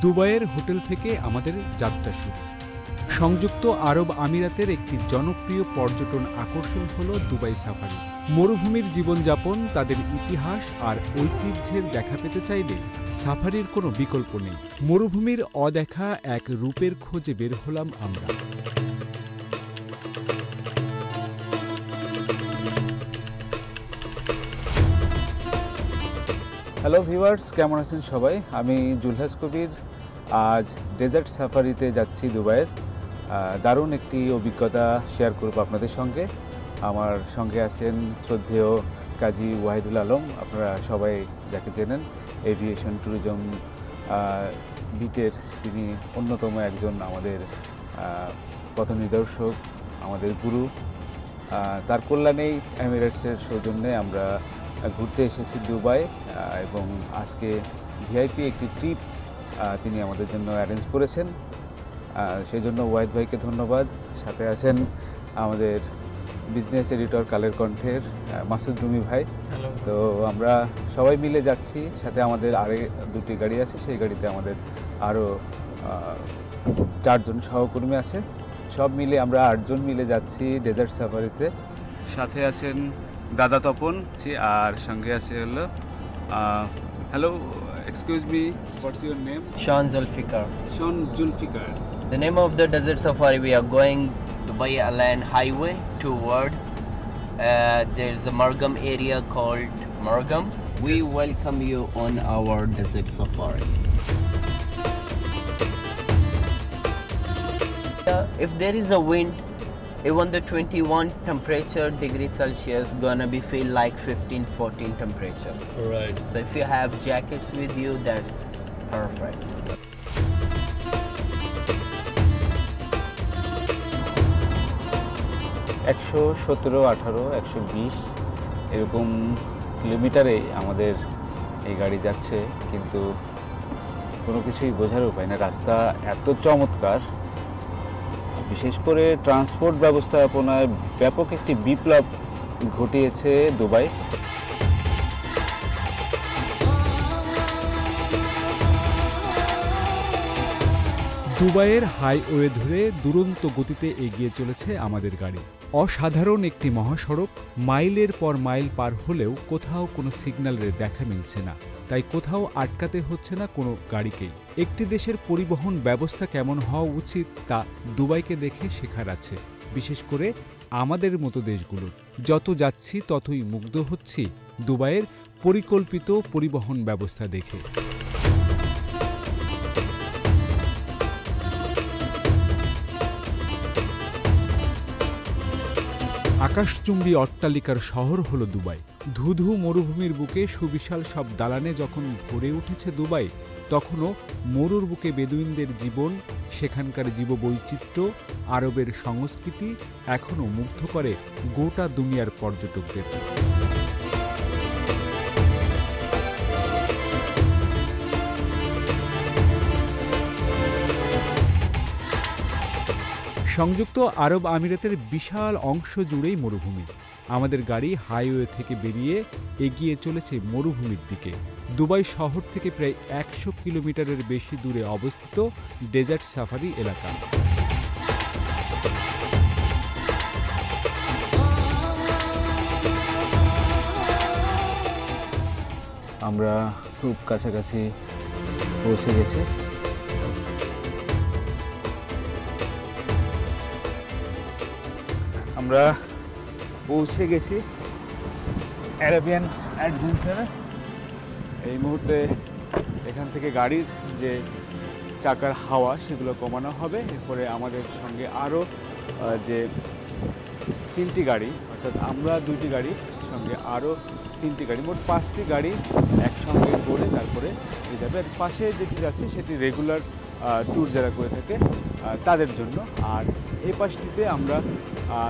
দুবাইয়ের হোটেল থেকে আমাদের যাত্রা শুরু। সংযুক্ত আরব আমিরাতের একটি জনপ্রিয় পর্যটন আকর্ষণ হল দুবাই সাফারি। মরুভূমির জীবনযাপন, তাদের ইতিহাস আর ঐতিহ্যের দেখা পেতে চাইলে সাফারির কোনো বিকল্প নেই। মরুভূমির অদেখা এক রূপের খোঁজে বের হলাম আমরা। হ্যালো ভিউয়ার্স, কেমন আছেন সবাই? আমি জুলহাস কবির। আজ ডেজার্ট সাফারিতে যাচ্ছি দুবাইয়ের। দারুণ একটি অভিজ্ঞতা শেয়ার করব আপনাদের সঙ্গে। আমার সঙ্গে আছেন শ্রদ্ধেয় কাজী ওয়াহিদুল আলম। আপনারা সবাই যাকে চেনেন, এভিয়েশন ট্যুরিজম বিটের তিনি অন্যতম একজন আমাদের পথনির্দেশক, আমাদের গুরু। তার কল্যাণেই এমিরেটসের সৌজন্যে আমরা ঘুরতে এসেছি দুবাই, এবং আজকে ভিআইপি একটি ট্রিপ তিনি আমাদের জন্য অ্যারেঞ্জ করেছেন। সেই জন্য ওয়াহিদ ভাইকে ধন্যবাদ। সাথে আছেন আমাদের বিজনেস এডিটর কালের কণ্ঠের মাসুদ রুমি ভাই। তো আমরা সবাই মিলে যাচ্ছি, সাথে আমাদের আরও দুটি গাড়ি আছে, সেই গাড়িতে আমাদের আরও 4 জন সহকর্মী আছে। সব মিলে আমরা 8 জন মিলে যাচ্ছি ডেজার্ট সাফারিতে। সাথে আছেন দাদা তপন, আর সঙ্গে আছে হলো hello, excuse me, what's your name? Sean Zulfikar. Sean Zulfikar. The name of the desert safari, we are going Dubai Al Ain Highway toward there's a Margam area called Margam. We welcome you on our desert safari. If there is a wind, even the 21 temperature degree Celsius gonna be feel like 15-14 temperature. Right. So if you have jackets with you, that's perfect. একশো 17, 18, 120 এরকম কিলোমিটারে আমাদের এই গাড়ি যাচ্ছে, কিন্তু কোনো কিছুই বোঝার উপায় না। রাস্তা এত চমৎকার, বিশেষ করে ট্রান্সপোর্ট ব্যবস্থাপনায় ব্যাপক একটি বিপ্লব ঘটিয়েছে দুবাই। দুবাইয়ের হাইওয়ে ধরে দুরন্ত গতিতে এগিয়ে চলেছে আমাদের গাড়ি। অসাধারণ একটি মহাসড়ক, মাইলের পর মাইল পার হলেও কোথাও কোনো সিগন্যালের দেখা মিলছে না, তাই কোথাও আটকাতে হচ্ছে না কোনো গাড়িকেই। একটি দেশের পরিবহন ব্যবস্থা কেমন হওয়া উচিত তা দুবাইকে দেখে শেখার আছে, বিশেষ করে আমাদের মতো দেশগুলোর। যত যাচ্ছি ততই মুগ্ধ হচ্ছি দুবাইয়ের পরিকল্পিত পরিবহন ব্যবস্থা দেখে। আকাশচুম্বী অট্টালিকার শহর হলো দুবাই। ধুধু মরুভূমির বুকে সুবিশাল সব দালানে যখন ভরে উঠেছে দুবাই, তখনও মরুর বুকে বেদুইনদের জীবন, সেখানকার জীববৈচিত্র্য, আরবের সংস্কৃতি এখনও মুগ্ধ করে গোটা দুনিয়ার পর্যটকদের। সংযুক্ত আরব আমিরাতের বিশাল অংশ জুড়েই মরুভূমি। আমাদের গাড়ি হাইওয়ে থেকে বেরিয়ে এগিয়ে চলেছে মরুভূমির দিকে। দুবাই শহর থেকে প্রায় 100 কিলোমিটারের বেশি দূরে অবস্থিত ডেজার্ট সাফারি এলাকা। আমরা খুব কাছাকাছি পৌঁছে গেছি। আমরা পৌঁছে গেছি অ্যারাবিয়ান অ্যাডভেঞ্চারে। এই মুহূর্তে এখান থেকে গাড়ির যে চাকার হাওয়া সেগুলো কমানো হবে। এরপরে আমাদের সঙ্গে আরও যে 3টি গাড়ি, অর্থাৎ আমরা 2টি গাড়ি, সঙ্গে আরও 3টি গাড়ি, মোট 5টি গাড়ি একসঙ্গে করে তারপরে হয়ে যাবে। আর পাশে যেটি যাচ্ছে সেটি রেগুলার ট্যুর যারা করে থাকে তাদের জন্য। আর এই পাশটিতে আমরা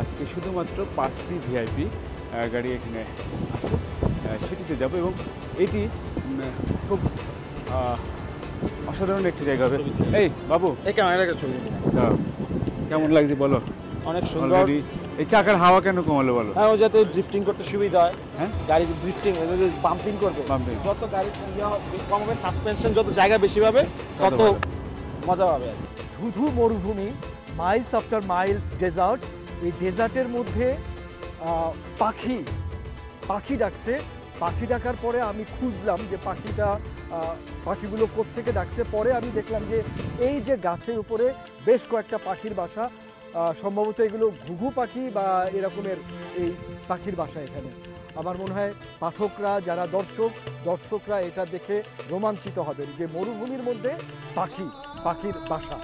আজকে শুধুমাত্র 5টি ভিআইপি গাড়ি এখানে আছে, সেটিতে যাব। এবং এটি খুব অসাধারণ একটি জায়গা হবে। এই বাবু, এই কেমন এলাকা ছবি কেমন লাগছে বলো? অনেক সুন্দর, এই চাকার হাওয়া কেন কমালো বলো? হ্যাঁ, ও যাতে ড্রিফটিং করতে সুবিধা হয়। হ্যাঁ, গাড়ি ড্রিফটিং বাম্পিং করবে, Bumping। যত গাড়ি কম হবে, সাসপেনশন যত জায়গা বেশি পাবে তত ভালো। মজা পাবে। ধুধু মরুভূমি, মাইলস আফটার মাইলস ডেজার্ট। এই ডেজার্টের মধ্যে পাখি ডাকছে। পাখি ডাকার পরে আমি খুঁজলাম যে পাখিগুলো কোত্থেকে ডাকছে। পরে আমি দেখলাম যে এই যে গাছের উপরে বেশ কয়েকটা পাখির বাসা, সম্ভবত এগুলো ঘুঘু পাখি বা এরকমের এই পাখির বাসা এখানে। আমার মনে হয় পাঠকরা যারা দর্শকরা এটা দেখে রোমাঞ্চিত হবেন যে মরুভূমির মধ্যে পাখির বাসা।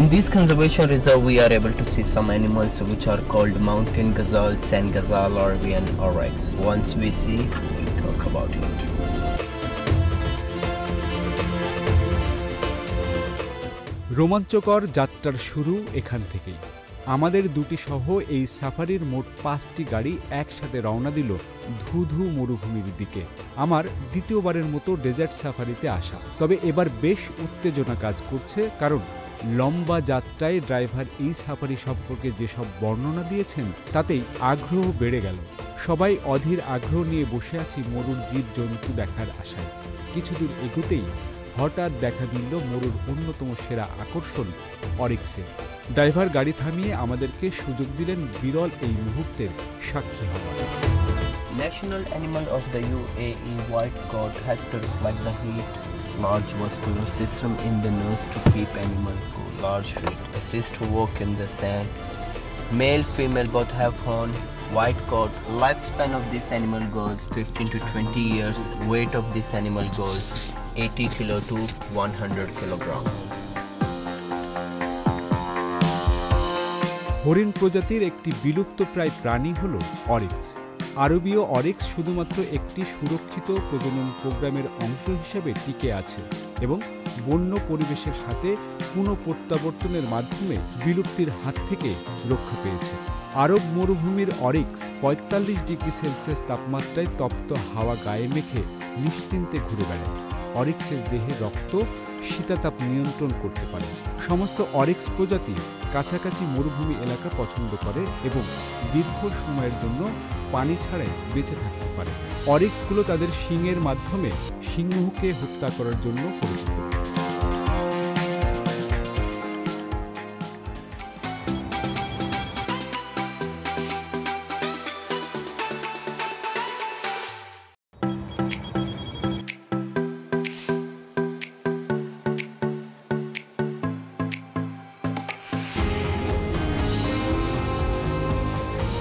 In this conservation reserve, we are able to see some animals which are called mountain gazelle, sand gazelle, Arabian oryx. Once we see, we'll talk about it. রোমাঞ্চকর যাত্রার শুরু এখান থেকেই। আমাদের দুটি সহ এই সাফারির মোট 5টি গাড়ি একসাথে রওনা দিল ধুধু মরুভূমির দিকে। আমার দ্বিতীয়বারের মতো ডেজার্ট সাফারিতে আসা, তবে এবার বেশ উত্তেজনা কাজ করছে, কারণ লম্বা যাত্রায় ড্রাইভার এই সাফারি সম্পর্কে যেসব বর্ণনা দিয়েছেন তাতেই আগ্রহ বেড়ে গেল। সবাই অধীর আগ্রহ নিয়ে বসে আছি মরুর জীবজন্তু দেখার আশায়। কিছু দূর এগোতেই হঠাৎ দেখা দিল মরুর অন্যতম সেরা আকর্ষণ অরিক্সের। ড্রাইভার গাড়ি থামিয়ে আমাদেরকে সুযোগ দিলেন বিরল এই মুহূর্তের সাক্ষী হওয়ার। National animal of the UAE, white-coat Hectorus magnaheat, large vascular system in the nose to keep animal cool, large feet, assist to walk in the sand. Male, female both have horn, white coat. Lifespan of this animal goes 15 to 20 years. Weight of this animal goes 80 kilo to 100 kilogram. হরিণ প্রজাতির একটি বিলুপ্তপ্রায় প্রাণী হল অরিক্স। আরবীয় অরিক্স শুধুমাত্র একটি সুরক্ষিত প্রজনন প্রোগ্রামের অংশ হিসেবে টিকে আছে এবং বন্য পরিবেশের সাথে পুনঃপ্রত্যাবর্তনের মাধ্যমে বিলুপ্তির হাত থেকে রক্ষা পেয়েছে। আরব মরুভূমির অরিক্স 45 ডিগ্রি সেলসিয়াস তাপমাত্রায় তপ্ত হাওয়া গায়ে মেখে নিশ্চিন্তে ঘুরে বেড়ায়। অরিক্সের দেহে রক্ত শীতাতাপ নিয়ন্ত্রণ করতে পারে। সমস্ত অরিক্স প্রজাতি কাছাকাছি মরুভূমি এলাকা পছন্দ করে এবং দীর্ঘ সময়ের জন্য পানি ছাড়াই বেঁচে থাকতে পারে। অরিক্সগুলো তাদের শিংয়ের মাধ্যমে সিংহকে হত্যা করার জন্য পরিচিত।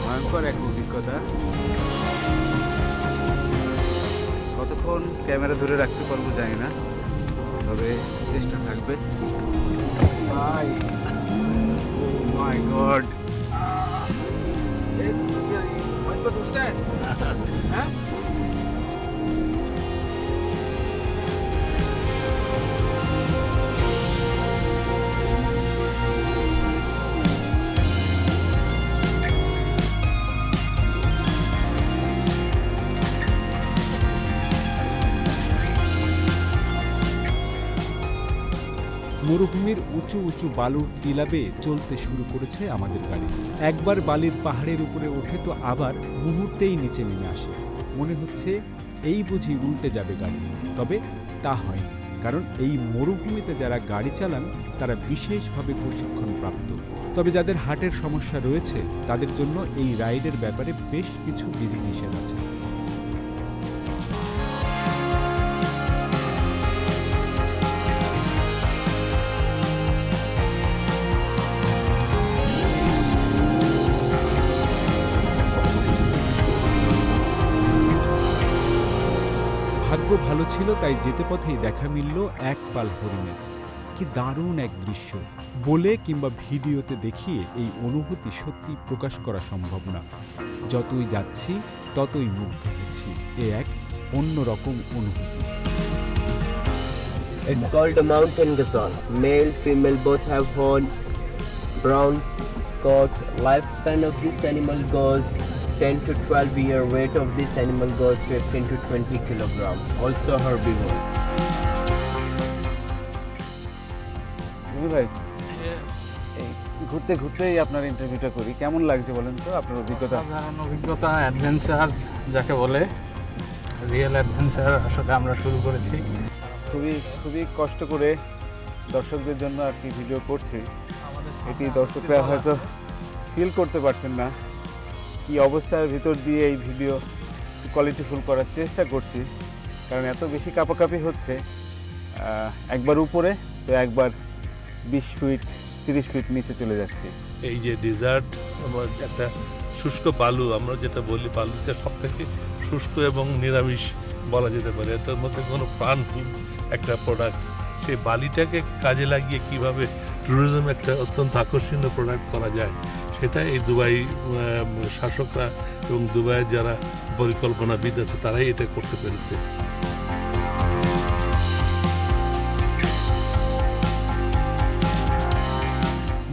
ভয়ঙ্কর এক অভিজ্ঞতা। কতক্ষণ ক্যামেরা ধরে রাখতে পারবো জানি না, তবে চেষ্টা থাকবে। ভাই, ও মাই গড, হ্যাঁ, মরুভূমির উঁচু উঁচু বালুর টিলা বেয়ে চলতে শুরু করেছে আমাদের গাড়ি। একবার বালির পাহাড়ের উপরে ওঠে তো আবার মুহূর্তেই নিচে নেমে আসে। মনে হচ্ছে এই বুঝি উল্টে যাবে গাড়ি, তবে তা হয়নি, কারণ এই মরুভূমিতে যারা গাড়ি চালান তারা বিশেষভাবে প্রশিক্ষণপ্রাপ্ত। তবে যাদের হার্টের সমস্যা রয়েছে তাদের জন্য এই রাইডের ব্যাপারে বেশ কিছু বিধিনিষেধ আছে। ভাগ্য ভালো ছিল তাই যেতে পথেই দেখা মিলল এক পাল হরিণের। কি দারুণ এক দৃশ্য! বলে কিংবা ভিডিওতে দেখিয়ে এই অনুভূতি সত্যি প্রকাশ করা সম্ভব না। যতই যাচ্ছি ততই মুগ্ধ হচ্ছি। এ এক অন্যরকম অনুভূতি। It's called a mountain gazelle. Male, female both have horn, brown coat. Lifespan of this animal goes 10 to 12 year weight of this animal goes 15 to 20 kilogram. Also herbivore. ভাই এই ঘুরতে ঘুরতেই আপনার ইন্টারভিউটা করি, কেমন লাগছে বলেন তো আপনার অভিজ্ঞতা? সাধারণ অভিজ্ঞতা, অ্যাডভেঞ্চার যাকে বলে, রিয়েল অ্যাডভেঞ্চার আসলে আমরা শুরু করেছি। খুবই কষ্ট করে দর্শকদের জন্য আর কি ভিডিও করছি। এটি দর্শকরা হয়তো ফিল করতে পারছেন না কি অবস্থার ভিতর দিয়ে এই ভিডিও কোয়ালিটিফুল করার চেষ্টা করছি, কারণ এত বেশি কাঁপাকাঁপি হচ্ছে। একবার উপরে তো একবার 20 ফিট 30 ফিট নিচে চলে যাচ্ছি। এই যে ডেজার্ট, একটা শুষ্ক বালু, আমরা যেটা বলি বালু, সব থেকে শুষ্ক এবং নিরামিষ বলা যেতে পারে, এটার মধ্যে কোনো প্রাণহীন একটা প্রোডাক্ট। সেই বালিটাকে কাজে লাগিয়ে কিভাবে ট্যুরিজম একটা অত্যন্ত আকর্ষণীয় প্রোডাক্ট করা যায়, সেটা এই দুবাই শাসকরা এবং দুবাইয়ের যারা পরিকল্পনাবিদ আছে তারাই এটা করতে পেরেছে।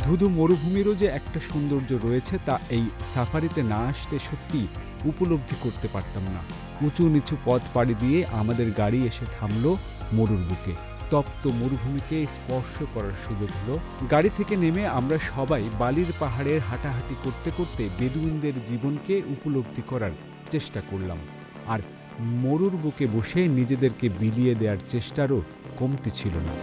ধুধু মরুভূমিরও যে একটা সৌন্দর্য রয়েছে তা এই সাফারিতে না আসলে সত্যি উপলব্ধি করতে পারতাম না। উঁচু নিচু পথ পাড়ি দিয়ে আমাদের গাড়ি এসে থামলো মরুর বুকে। তপ্ত মরুভূমিকে স্পর্শ করার সুযোগ হলো। গাড়ি থেকে নেমে আমরা সবাই বালির পাহাড়ের হাঁটাহাঁটি করতে করতে বেদুইনদের জীবনকে উপলব্ধি করার চেষ্টা করলাম, আর মরুর বুকে বসে নিজেদেরকে বিলিয়ে দেওয়ার চেষ্টারও কমতি ছিল না।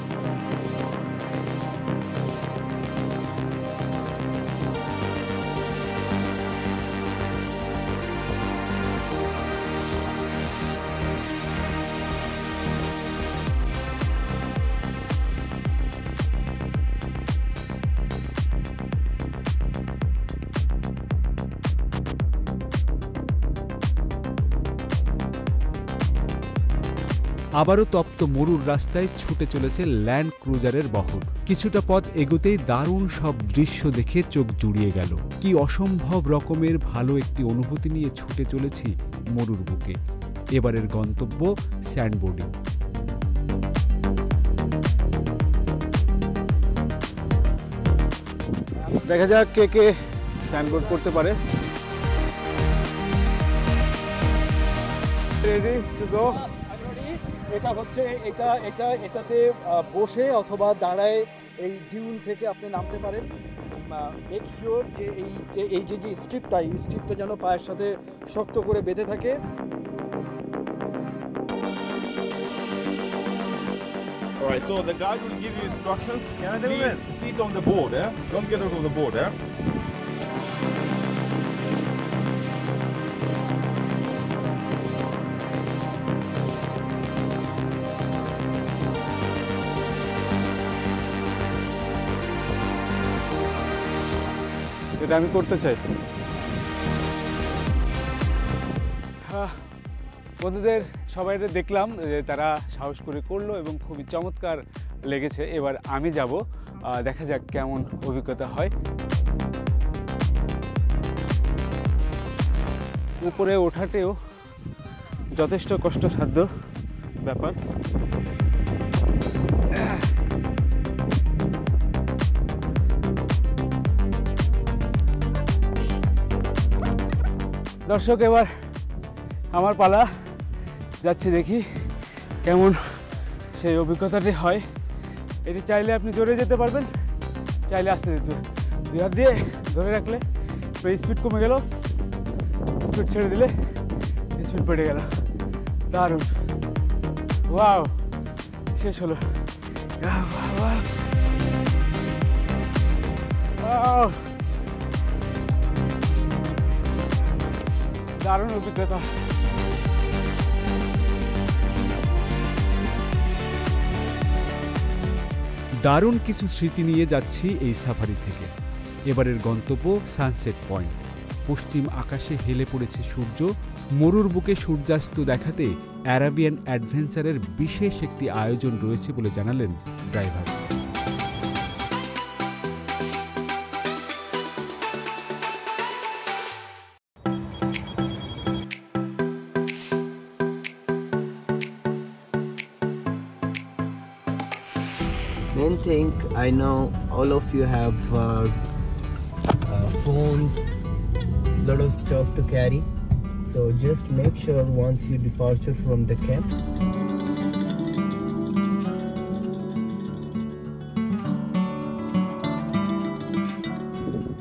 আবারও তপ্ত মরুর রাস্তায় ছুটে চলেছে ল্যান্ড ক্রুজারের বহর। কিছুটা পথ এগোতেই দারুণ সব দৃশ্য দেখে চোখ জুড়িয়ে গেল। কি অসম্ভব রকমের ভালো একটি অনুভূতি নিয়ে ছুটে চলেছি মরুর বুকে। এবারের গন্তব্য স্যান্ডবোর্ডিং। দেখা যাক কে কে স্যান্ডবোর্ড করতে পারে। Ready to go. এটা হচ্ছে এটাতে বসে অথবা দাঁড়ায় এই ডিউন থেকে আপনি নামতে পারেন। মেক শিওর যে এই যে স্ট্রিপটা, এই স্ট্রিপটা যেন পায়ের সাথে শক্ত করে বেঁধে থাকে। Alright, so the guide will give you instructions. Please sit on the board, Don't get out of the board, এটা আমি করতে চাই। বন্ধুদের সবাইকে দেখলাম যে তারা সাহস করে করলো এবং খুবই চমৎকার লেগেছে। এবার আমি যাব, দেখা যাক কেমন অভিজ্ঞতা হয়। উপরে ওঠাতেও যথেষ্ট কষ্টসাধ্য ব্যাপার। দর্শক, এবার আমার পালা, যাচ্ছি, দেখি কেমন সেই অভিজ্ঞতাটি হয়। এটি চাইলে আপনি জোরে যেতে পারবেন, চাইলে আস্তে যেতে। দুই হাত দিয়ে ধরে রাখলে স্পিড কমে গেল, স্পিড ছেড়ে দিলে স্পিড বেড়ে গেল। দারুণ, ওয়াও, শেষ হলো। দারুণ অভিজ্ঞতা। দারুণ কিছু স্মৃতি নিয়ে যাচ্ছি এই সাফারি থেকে। এবারের গন্তব্য সানসেট পয়েন্ট। পশ্চিম আকাশে হেলে পড়েছে সূর্য। মরুর বুকে সূর্যাস্ত দেখাতে অ্যারাবিয়ান অ্যাডভেঞ্চারের বিশেষ একটি আয়োজন রয়েছে বলে জানালেন driver. Main thing, I know all of you have phones, lot of stuff to carry. So just make sure once you departure from the camp.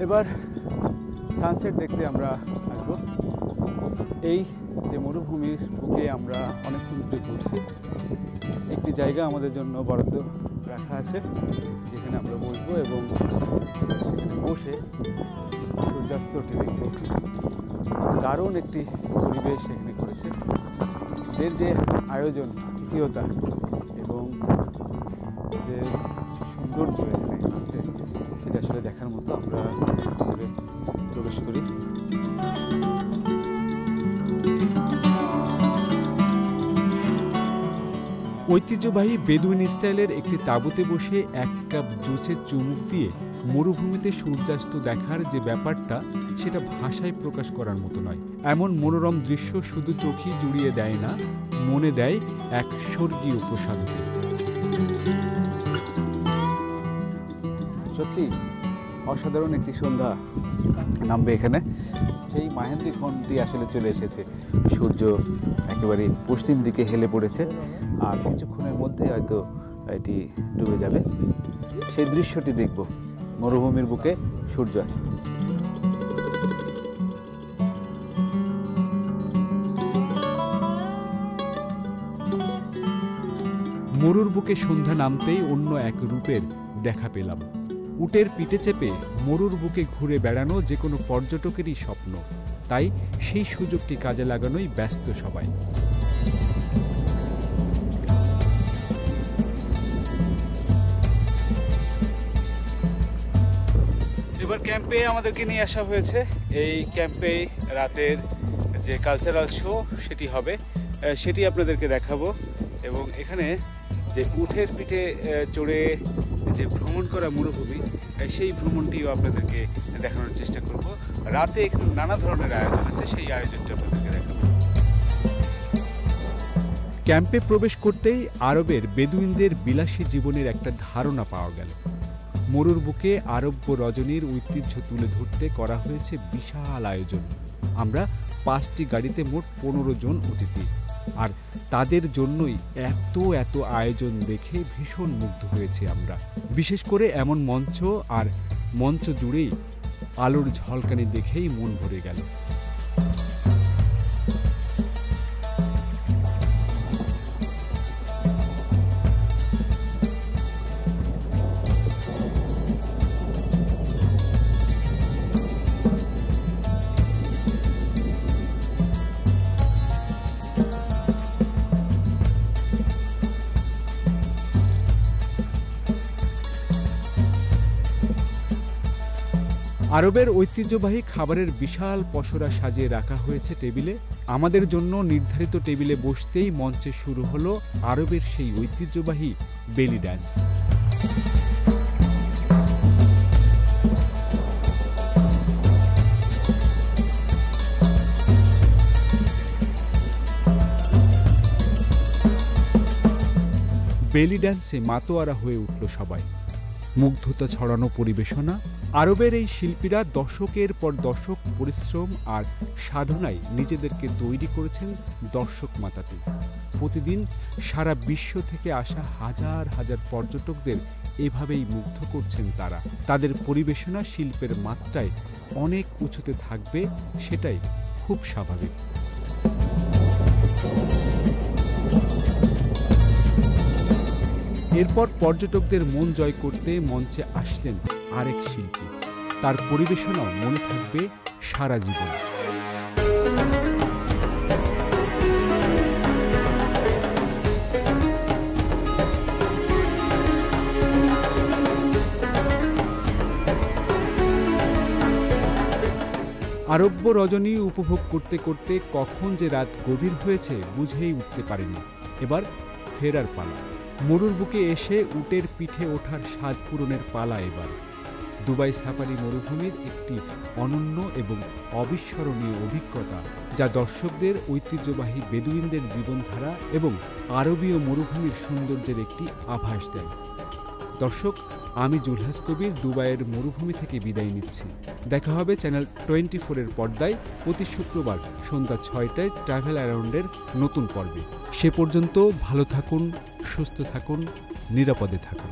এবার সানসেট দেখতে আমরা আসব। এই যে মরুভূমির বুকে আমরা অনেকক্ষণ ধরে ঘুরছি, একটি জায়গা আমাদের জন্য বরাদ্দ রাখা আছে যেখানে আমরা বসবো এবং সেখানে বসে সূর্যাস্তটি দেখব। দারুণ একটি পরিবেশ এখানে করেছে। এর যে আয়োজন, আতিথেয়তা এবং যে সৌন্দর্য এখানে আছে সেটা আসলে দেখার মতো। আমরা ভিতরে প্রবেশ করি। ঐতিহ্যবাহী বেদুইন স্টাইলের একটি তাঁবুতে বসে এক কাপ জুসের চুমুক দিয়ে মরুভূমিতে সূর্যাস্ত দেখার যে ব্যাপারটা, সেটা ভাষায় প্রকাশ করার মতো নয়। এমন মনোরম দৃশ্য শুধু চোখই জুড়িয়ে দেয় না, মনে দেয় এক স্বর্গীয় প্রসাদকে। সত্যি অসাধারণ একটি সন্ধ্যা নামবে এখানে। সেই মাহেন্দ্রী ক্ষণটি আসলে চলে এসেছে। সূর্য একেবারে পশ্চিম দিকে হেলে পড়েছে, আর কিছুক্ষণের মধ্যে হয়তো এটি ডুবে যাবে। সেই দৃশ্যটি দেখব। মরুভূমির বুকে সূর্য আছে। মরুর বুকে সন্ধ্যা নামতেই অন্য এক রূপের দেখা পেলাম। উটের পিঠে চেপে মরুর বুকে ঘুরে বেড়ানো যে কোনো পর্যটকেরই স্বপ্ন, তাই সেই সুযোগটি কাজে লাগানোই ব্যস্ত সবাই। এবার ক্যাম্পে আমাদেরকে নিয়ে আসা হয়েছে। এই ক্যাম্পে রাতের যে কালচারাল শো সেটি হবে, সেটি আপনাদেরকে দেখাবো। এবং এখানে যে উটের পিঠে চড়ে যে ভ্রমণ করা মরুভূমি, সেই ভ্রমণটিও আপনাদেরকে দেখানোর চেষ্টা করব। রাতে এখানে নানা ধরনের আয়োজন আছে, সেই আয়োজনটা আপনাদেরকে দেখাবো। ক্যাম্পে প্রবেশ করতেই আরবের বেদুইনদের বিলাসী জীবনের একটা ধারণা পাওয়া গেল। মরুর বুকে আরব্য রজনীর ঐতিহ্য তুলে ধরতে করা হয়েছে বিশাল আয়োজন। আমরা 5টি গাড়িতে মোট 15 জন অতিথি, আর তাদের জন্যই এত আয়োজন দেখে ভীষণ মুগ্ধ হয়েছি আমরা। বিশেষ করে এমন মঞ্চ আর মঞ্চ জুড়েই আলোর ঝলকানি দেখেই মন ভরে গেল। আরবের ঐতিহ্যবাহী খাবারের বিশাল পসরা সাজিয়ে রাখা হয়েছে টেবিলে। আমাদের জন্য নির্ধারিত টেবিলে বসতেই মঞ্চে শুরু হলো আরবের সেই ঐতিহ্যবাহী বেলি ড্যান্স। বেলি ড্যান্সে মাতোয়ারা হয়ে উঠল সবাই। মুগ্ধতা ছড়ানো পরিবেশনা। আরবের এই শিল্পীরা দশকের পর দশক পরিশ্রম আর সাধনায় নিজেদেরকে তৈরি করেছেন দর্শক মাতাতে। প্রতিদিন সারা বিশ্ব থেকে আসা হাজার হাজার পর্যটকদের এভাবেই মুগ্ধ করছেন তারা। তাদের পরিবেশনা শিল্পের মাত্রায় অনেক উঁচুতে থাকবে, সেটাই খুব স্বাভাবিক। এরপর পর্যটকদের মন জয় করতে মঞ্চে আসলেন আরেক শিল্পী। তার পরিবেশনাও মনে থাকবে সারা জীবন। আরব্য রজনী উপভোগ করতে করতে কখন যে রাত গভীর হয়েছে বুঝেই উঠতে পারেনি। এবার ফেরার পালা। মরুর বুকে এসে উটের পিঠে ওঠার স্বাদ পূরণের পালা এবার। দুবাই সাফারি মরুভূমির একটি অনন্য এবং অবিস্মরণীয় অভিজ্ঞতা, যা দর্শকদের ঐতিহ্যবাহী বেদুইনদের জীবনধারা এবং আরবীয় মরুভূমির সৌন্দর্যের একটি আভাস দেয়। দর্শক, আমি জুলহাস কবির দুবাইয়ের মরুভূমি থেকে বিদায় নিচ্ছি। দেখা হবে চ্যানেল 24-এর পর্দায় প্রতি শুক্রবার সন্ধ্যা 6টায় ট্রাভেল অ্যারাউন্ডের নতুন পর্বে। সে পর্যন্ত ভালো থাকুন, সুস্থ থাকুন, নিরাপদে থাকুন।